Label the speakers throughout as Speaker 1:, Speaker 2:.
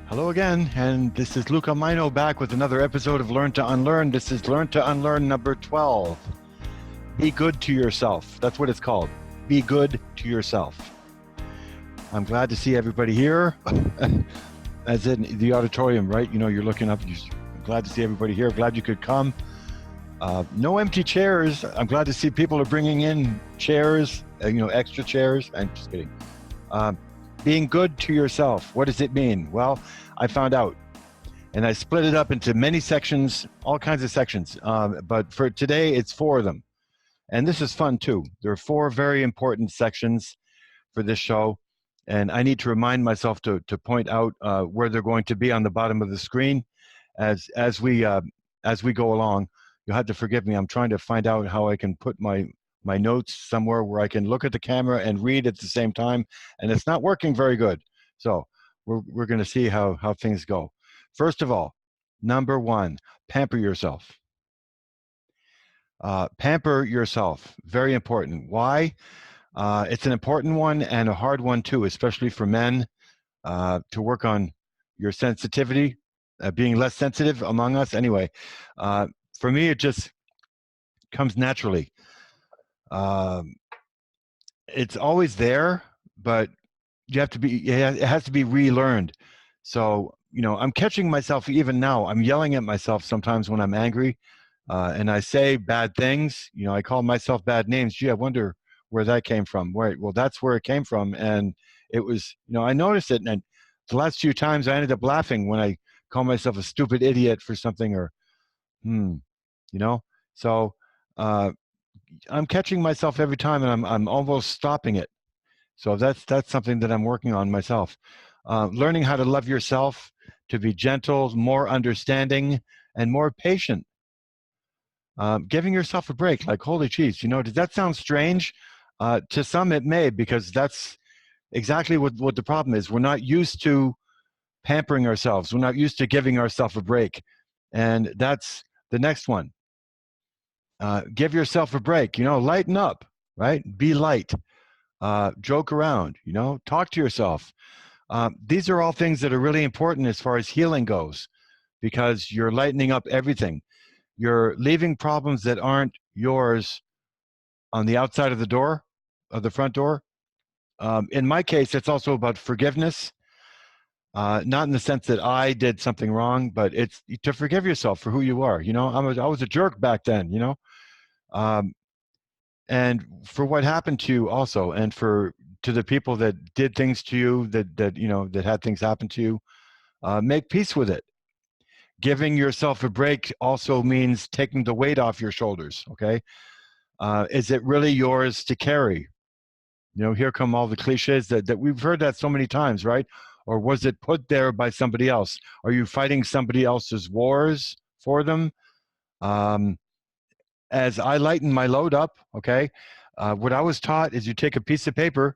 Speaker 1: Hello again, and this is Luca Mino back with another episode of Learn to Unlearn. This is Learn to Unlearn number 12. Be good to yourself. That's what it's called. Be good to yourself. I'm glad to see everybody here, as in the auditorium, right? You know, you're looking up. I'm glad to see everybody here. Glad you could come. No empty chairs. I'm glad to see people are bringing in chairs, extra chairs. I'm just kidding. Being good to yourself. What does it mean? Well, I found out, and I split it up into many sections, all kinds of sections. But for today, it's 4 of them. And this is fun too. There are 4 very important sections for this show. And I need to remind myself to point out where they're going to be on the bottom of the screen as we go along. You'll have to forgive me. I'm trying to find out how I can put my notes somewhere where I can look at the camera and read at the same time, and it's not working very good. So we're going to see how things go. First of all, number 1, pamper yourself. Pamper yourself, very important. Why? It's an important one and a hard one too, especially for men, to work on your sensitivity, being less sensitive among us. Anyway, for me, it just comes naturally. It's always there, but you have to be, it has to be relearned. So, I'm catching myself even now. I'm yelling at myself sometimes when I'm angry, and I say bad things. I call myself bad names. Gee, I wonder where that came from. Right. Well, that's where it came from. And it was, I noticed it. And the last few times I ended up laughing when I call myself a stupid idiot for something or, so, I'm catching myself every time, and I'm almost stopping it. So that's something that I'm working on myself. Learning how to love yourself, to be gentle, more understanding, and more patient. Giving yourself a break, like, holy cheese, does that sound strange? To some it may, because that's exactly what the problem is. We're not used to pampering ourselves. We're not used to giving ourselves a break. And that's the next one. Give yourself a break, lighten up, right? Be light, joke around, talk to yourself. These are all things that are really important as far as healing goes, because you're lightening up everything. You're leaving problems that aren't yours on the outside of the door, of the front door. In my case, it's also about forgiveness, not in the sense that I did something wrong, but it's to forgive yourself for who you are. I was a jerk back then, and for what happened to you also, and to the people that did things to you, that had things happen to you. Make peace with it. Giving yourself a break also means taking the weight off your shoulders. Okay, is it really yours to carry? Here come all the cliches that we've heard that so many times, right? Or was it put there by somebody else? Are you fighting somebody else's wars for them? As I lighten my load up, okay, what I was taught is you take a piece of paper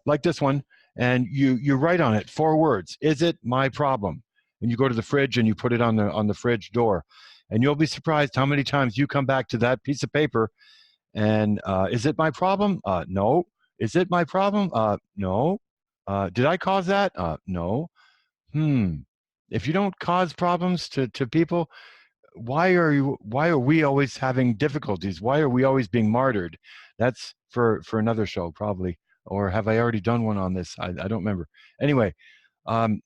Speaker 1: like this one, and you write on it 4 words. Is it my problem? And you go to the fridge and you put it on the fridge door, and you'll be surprised how many times you come back to that piece of paper. And is it my problem? No. Is it my problem? No. Did I cause that? No. If you don't cause problems to people, why are we always having difficulties? Why are we always being martyred? That's for another show probably. Or have I already done one on this? I don't remember. Anyway,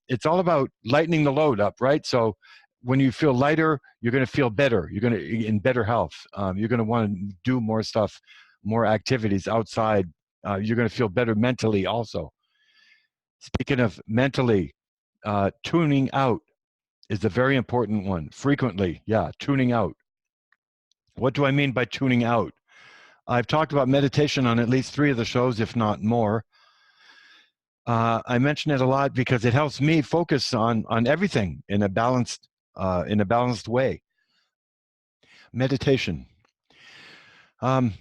Speaker 1: it's all about lightening the load up, right? So when you feel lighter, you're going to feel better. You're going to in better health. You're going to want to do more stuff, more activities outside. You're going to feel better mentally also. Speaking of mentally, tuning out is a very important one. Frequently, tuning out. What do I mean by tuning out? I've talked about meditation on at least 3 of the shows, if not more. I mention it a lot because it helps me focus on everything in a balanced way. Meditation. When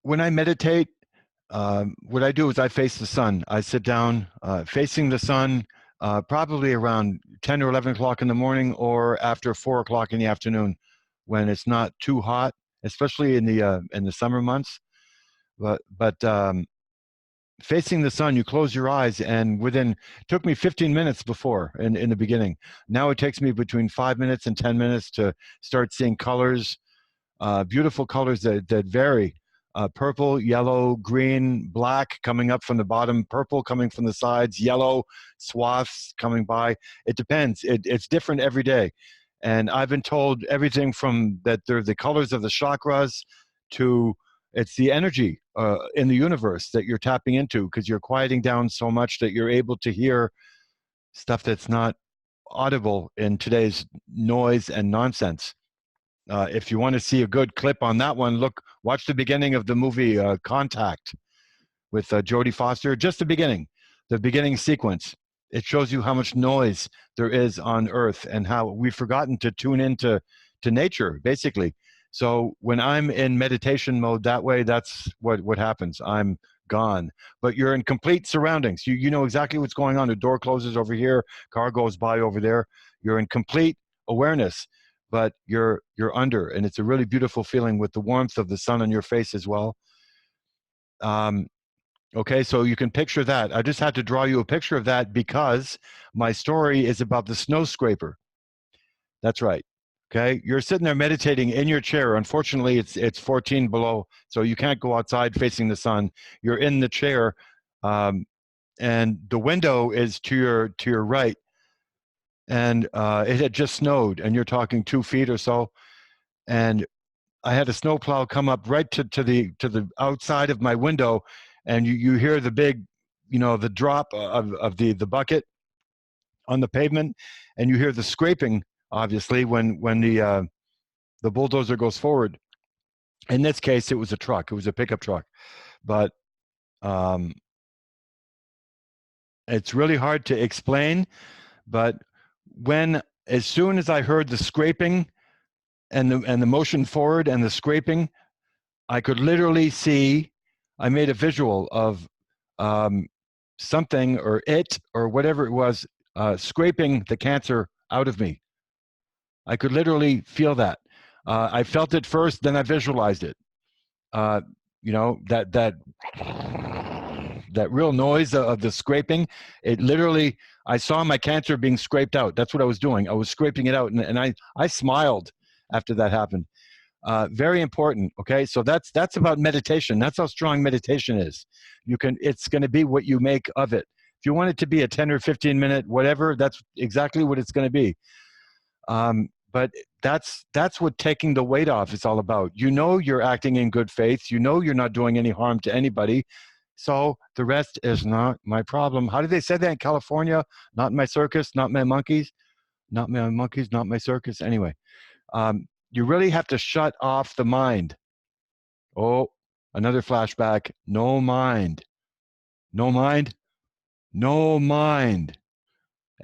Speaker 1: I meditate, what I do is I face the sun. I sit down facing the sun, probably around 10 or 11 o'clock in the morning, or after 4 o'clock in the afternoon, when it's not too hot, especially in the summer months. But facing the sun, you close your eyes, and it took me 15 minutes before in the beginning. Now it takes me between 5 minutes and 10 minutes to start seeing colors, beautiful colors that vary. Purple, yellow, green, black coming up from the bottom, purple coming from the sides, yellow swaths coming by. It depends. It's different every day. And I've been told everything from that they're the colors of the chakras to it's the energy in the universe that you're tapping into because you're quieting down so much that you're able to hear stuff that's not audible in today's noise and nonsense. If you want to see a good clip on that one, watch the beginning of the movie Contact with Jodie Foster. Just the beginning sequence. It shows you how much noise there is on Earth and how we've forgotten to tune into nature, basically. So when I'm in meditation mode that way, that's what happens. I'm gone. But you're in complete surroundings. You know exactly what's going on. The door closes over here, car goes by over there. You're in complete awareness, but you're under, and it's a really beautiful feeling with the warmth of the sun on your face as well. Okay, so you can picture that. I just had to draw you a picture of that because my story is about the snow scraper. That's right. Okay, you're sitting there meditating in your chair. Unfortunately, it's 14 below, so you can't go outside facing the sun. You're in the chair, and the window is to your right, and it had just snowed, and you're talking 2 feet or so, and I had a snowplow come up right to the outside of my window, and you hear the big, the drop of the bucket on the pavement, and you hear the scraping, obviously, when the bulldozer goes forward. In this case, it was a truck. It was a pickup truck, but it's really hard to explain. But as soon as I heard the scraping and the motion forward and the scraping, I could literally see. I made a visual of something or whatever it was scraping the cancer out of me. I could literally feel that. I felt it first, then I visualized it. That real noise of the scraping. It literally, I saw my cancer being scraped out. That's what I was doing. I was scraping it out, and I smiled after that happened. Very important. Okay, so that's about meditation. That's how strong meditation is. It's going to be what you make of it. If you want it to be a 10 or 15 minute whatever, that's exactly what it's going to be. But that's what taking the weight off is all about. You're acting in good faith. You're not doing any harm to anybody. So the rest is not my problem. How do they say that in California? Not my circus, not my monkeys, not my monkeys, not my circus. Anyway, you really have to shut off the mind. Oh, another flashback. No mind. No mind. No mind.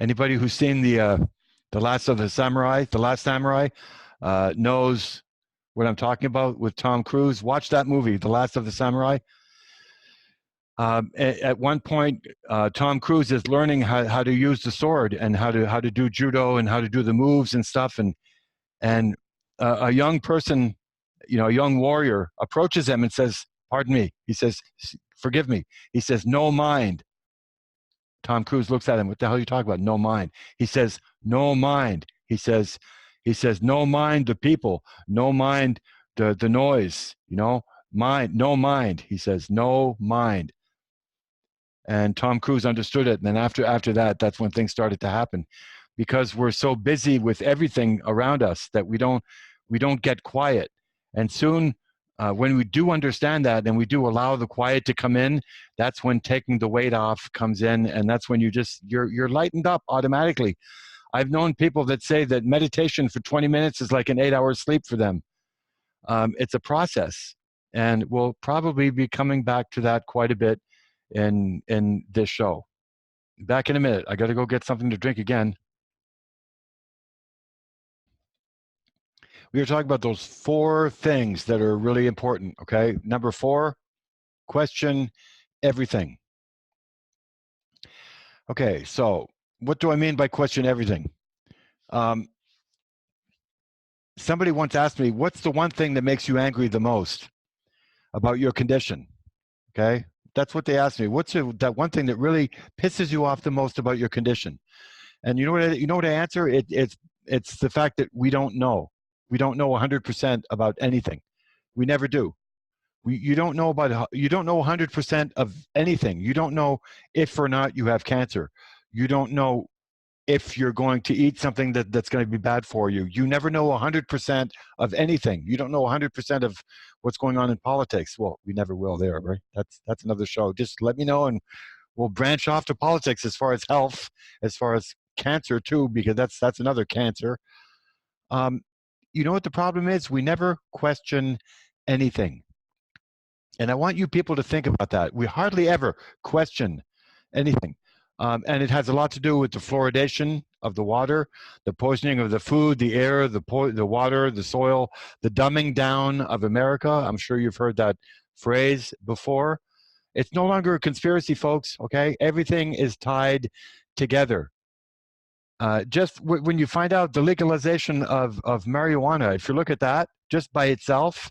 Speaker 1: Anybody who's seen the Last Samurai, knows what I'm talking about with Tom Cruise. Watch that movie, The Last of the Samurai. At one point, Tom Cruise is learning how to use the sword and how to do judo and how to do the moves and stuff. And a young person, a young warrior approaches him and says, "Pardon me." He says, "Forgive me." He says, "No mind." Tom Cruise looks at him. "What the hell are you talking about? No mind." He says, "No mind." He says, "No mind the people. No mind the noise. Mind. No mind." He says, "No mind." And Tom Cruise understood it. And then after that, that's when things started to happen, because we're so busy with everything around us that we don't get quiet. And soon, when we do understand that and we do allow the quiet to come in, that's when taking the weight off comes in, and that's when you're lightened up automatically. I've known people that say that meditation for 20 minutes is like an 8-hour sleep for them. It's a process, and we'll probably be coming back to that quite a bit in this show. Back in a minute. I got to go get something to drink again. We were talking about those 4 things that are really important, okay? Number 4, question everything. Okay, so what do I mean by question everything? Somebody once asked me, what's the one thing that makes you angry the most about your condition? Okay, That's what they asked me. What's that one thing that really pisses you off the most about your condition? And you know what I answer? It's the fact that we don't know. We don't know 100% about anything. We never do. You don't know about, you don't know 100% of anything. You don't know if or not you have cancer. You don't know if you're going to eat something that's going to be bad for you. You never know 100% of anything. You don't know 100% of what's going on in politics. Well, we never will there, right? That's another show. Just let me know and we'll branch off to politics as far as health, as far as cancer too, because that's another cancer. You know what the problem is? We never question anything. And I want you people to think about that. We hardly ever question anything. And it has a lot to do with the fluoridation of the water, the poisoning of the food, the air, the water, the soil, the dumbing down of America. I'm sure you've heard that phrase before. It's no longer a conspiracy, folks, okay? Everything is tied together. Just when you find out the legalization of marijuana, if you look at that just by itself,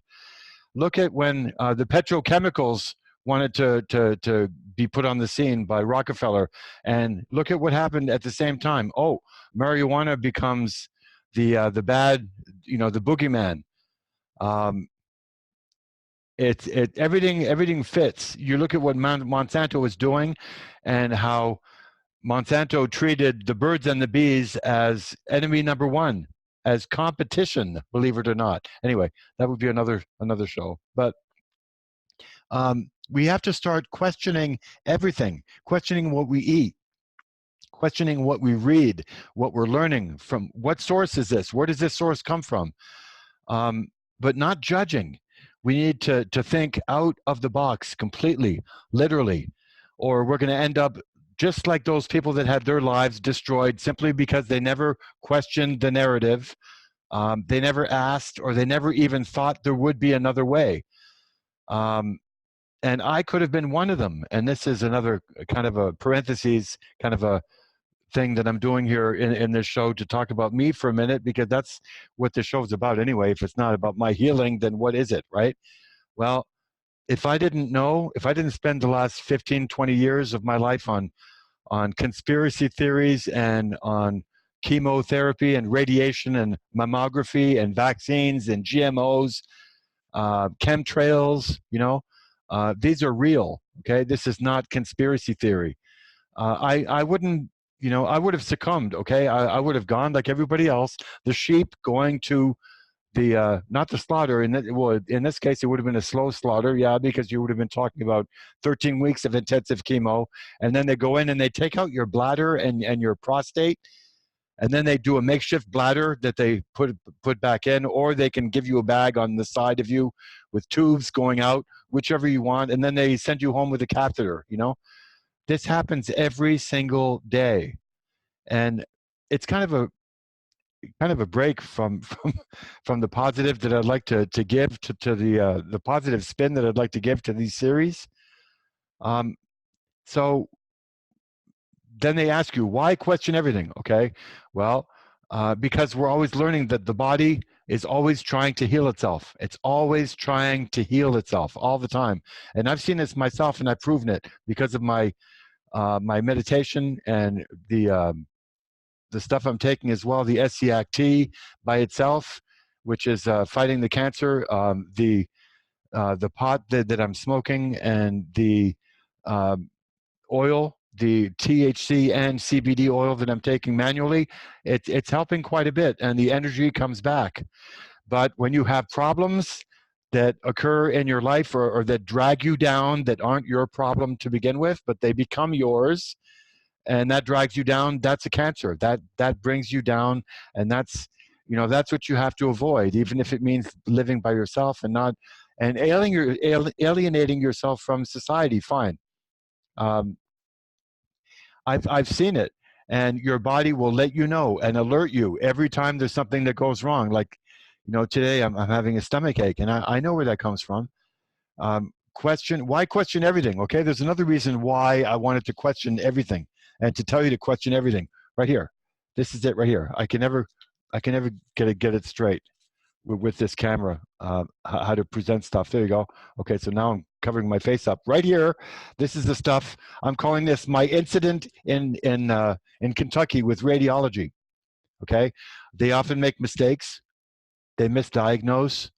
Speaker 1: look at when the petrochemicals wanted to be put on the scene by Rockefeller, and look at what happened at the same time. Oh, marijuana becomes the bad, the boogeyman. Everything fits. You look at what Monsanto was doing, and how Monsanto treated the birds and the bees as enemy number one, as competition, believe it or not. Anyway, that would be another show. But we have to start questioning everything, questioning what we eat, questioning what we read, what we're learning from. What source is this? Where does this source come from? But not judging. We need to think out of the box completely, literally, or we're going to end up just like those people that had their lives destroyed simply because they never questioned the narrative. They never asked, or they never even thought there would be another way. And I could have been one of them. And this is another kind of a parentheses, kind of a thing that I'm doing here in this show, to talk about me for a minute, because that's what the show's about anyway. If it's not about my healing, then what is it, right? Well, if I didn't know, if I didn't spend the last 15, 20 years of my life on conspiracy theories and on chemotherapy and radiation and mammography and vaccines and GMOs, chemtrails, these are real, okay? This is not conspiracy theory. I wouldn't, I would have succumbed, okay? I would have gone like everybody else, the sheep going to the, not the slaughter, in this case, it would have been a slow slaughter, yeah, because you would have been talking about 13 weeks of intensive chemo, and then they go in and they take out your bladder and your prostate, and then they do a makeshift bladder that they put back in, or they can give you a bag on the side of you with tubes going out, whichever you want, and then they send you home with a catheter, This happens every single day. And it's kind of a break from the positive that I'd like to give to the positive spin that I'd like to give to these series. So then they ask you, why question everything? Okay, well, because we're always learning that the body is always trying to heal itself. It's always trying to heal itself all the time. And I've seen this myself, and I've proven it because of my meditation and the stuff I'm taking as well, the XII by itself, which is fighting the cancer, the pot that I'm smoking, and the oil, the THC and CBD oil that I'm taking manually, it's helping quite a bit, and the energy comes back. But when you have problems that occur in your life, or that drag you down, that aren't your problem to begin with, but they become yours, and that drags you down, that's a cancer. That brings you down, and that's what you have to avoid, even if it means living by yourself and not alienating yourself from society. Fine. I've seen it, and your body will let you know and alert you every time there's something that goes wrong. Like, today I'm having a stomach ache, and I know where that comes from. Why question everything? Okay, there's another reason why I wanted to question everything, and to tell you to question everything right here. This is it right here. I can never get it straight. with this camera, how to present stuff. There you go. Okay, so now I'm covering my face up. Right here, this is the stuff. I'm calling this my incident in Kentucky with radiology. Okay, they often make mistakes. They misdiagnose.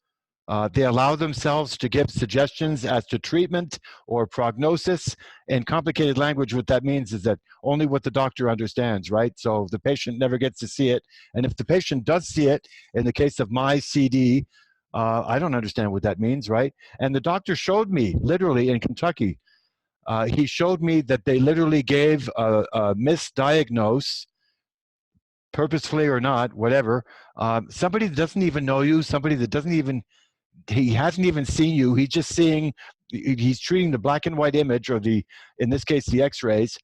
Speaker 1: They allow themselves to give suggestions as to treatment or prognosis. In complicated language, what that means is that only what the doctor understands, right? So the patient never gets to see it. And if the patient does see it, in the case of my CD, I don't understand what that means, right? And the doctor showed me, literally in Kentucky, he showed me that they literally gave a misdiagnose, purposefully or not, whatever, somebody that doesn't even know you, somebody that doesn't even, he hasn't even seen you. He's just seeing, he's treating the black and white image, or the, in this case, the x-rays,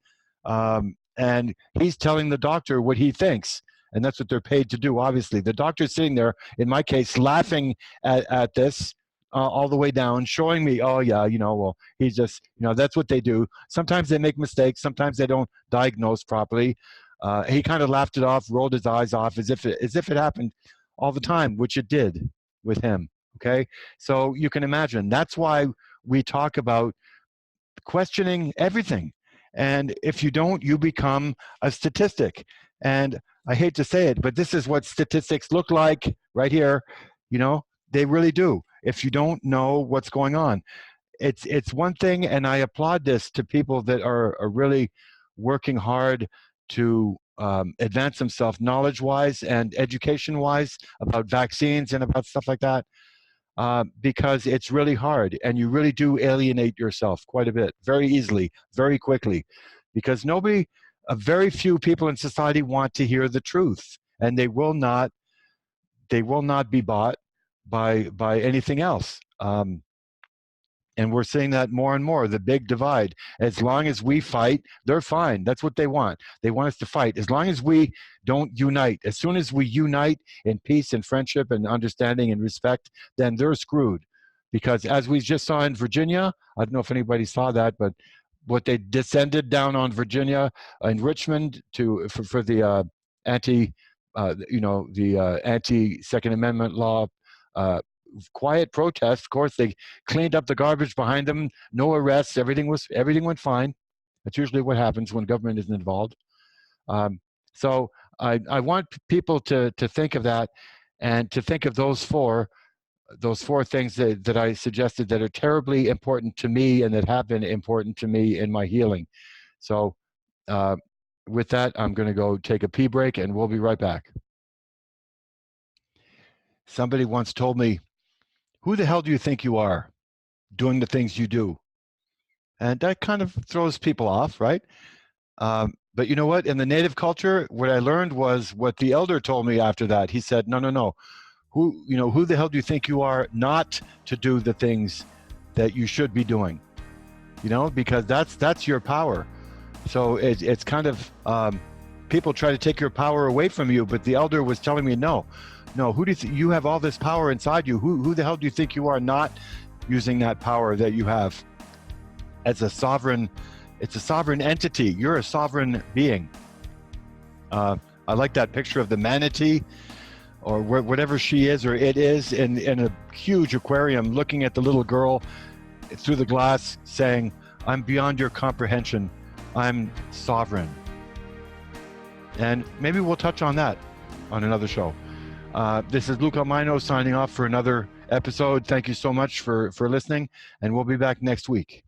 Speaker 1: and he's telling the doctor what he thinks. And that's what they're paid to do, obviously. The doctor's sitting there, in my case, laughing at this all the way down, showing me, oh yeah, you know, well, he's just, you know, that's what they do. Sometimes they make mistakes. Sometimes they don't diagnose properly. He kind of laughed it off, rolled his eyes off as if it happened all the time, which it did with him. Okay, so you can imagine, that's why we talk about questioning everything. And if you don't, you become a statistic. And I hate to say it, but this is what statistics look like right here. You know, they really do. If you don't know what's going on, it's one thing, and I applaud this to people that are really working hard to advance themselves knowledge-wise and education-wise about vaccines and about stuff like that. Because it's really hard, and you really do alienate yourself quite a bit, very easily, very quickly, because very few people in society want to hear the truth, and they will not be bought by anything else. And we're seeing that more and more, the big divide. As long as we fight, they're fine. That's what they want. They want us to fight. As long as we don't unite, as soon as we unite in peace and friendship and understanding and respect, then they're screwed. Because as we just saw in Virginia, I don't know if anybody saw that, but what they descended down on Virginia in Richmond for the anti-Second Amendment law, quiet protest. Of course, they cleaned up the garbage behind them. No arrests. Everything went fine. That's usually what happens when government isn't involved. So I want people to think of that, and to think of those four things that I suggested that are terribly important to me and that have been important to me in my healing. So with that, I'm going to go take a pee break, and we'll be right back. Somebody once told me, who the hell do you think you are doing the things you do? And that kind of throws people off, right? But you know what? In the native culture, what I learned was what the elder told me after that. He said, no. Who the hell do you think you are not to do the things that you should be doing? You know, because that's your power. So it's kind of, people try to take your power away from you, but the elder was telling me, no, who do you think? You have all this power inside you. Who the hell do you think you are not using that power that you have as a sovereign? It's a sovereign entity. You're a sovereign being. I like that picture of the manatee, or whatever she is or it is, in a huge aquarium, looking at the little girl through the glass, saying, I'm beyond your comprehension. I'm sovereign. And maybe we'll touch on that on another show. This is Luke Almino signing off for another episode. Thank you so much for listening, and we'll be back next week.